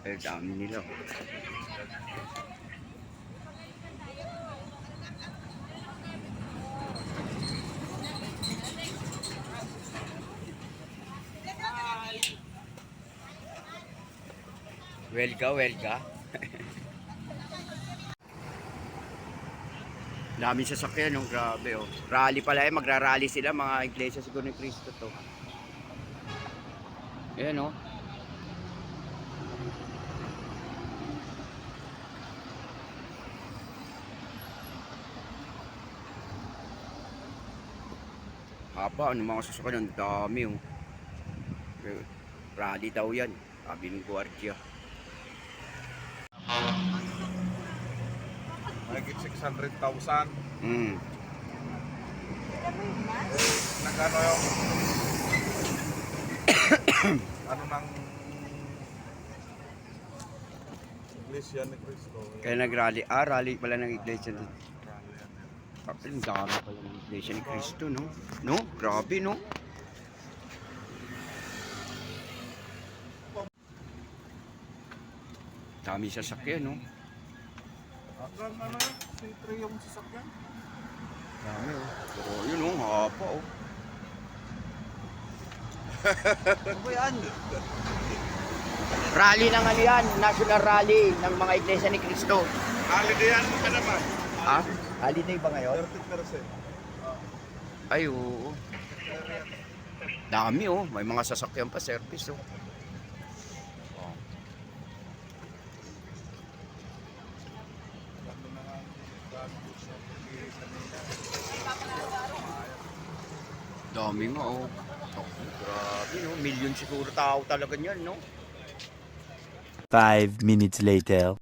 Eh, dami nila. Welga, welga. Daming sasakyan, oh, grabe, oh. Rally pala, magra-rally sila, mga Iglesia siguro ni Cristo to. Ayan, oh. Haba, ano mga sasakyan, ang dami, oh. Rally daw yan, sabi ng gwardiya. Mahigit 600,000. Nagano yung ano ng Iglesia ni Cristo. Kaya nag-rally, rally pala ng Iglesia ni Ang dami pala ng Iglesia ni Cristo, no? No? Grabe, no? Dami sasakyan, no? Hanggang ano yun? C3 yung sasakyan. Dami, oh. Oh, yun, oh. Hapa, oh. Ano ba yan? Rally ng ano yan? National rally ng mga Iglesia ni Cristo. Holiday yan ka naman. Ha? Holiday ba ngayon? 30%. Ay, oo. Dami, oh. May mga sasakyan pa, service, oh. Dami nga, oh. Grabe, no? Million siguro tao talaga niyan, no? 5 minutes later.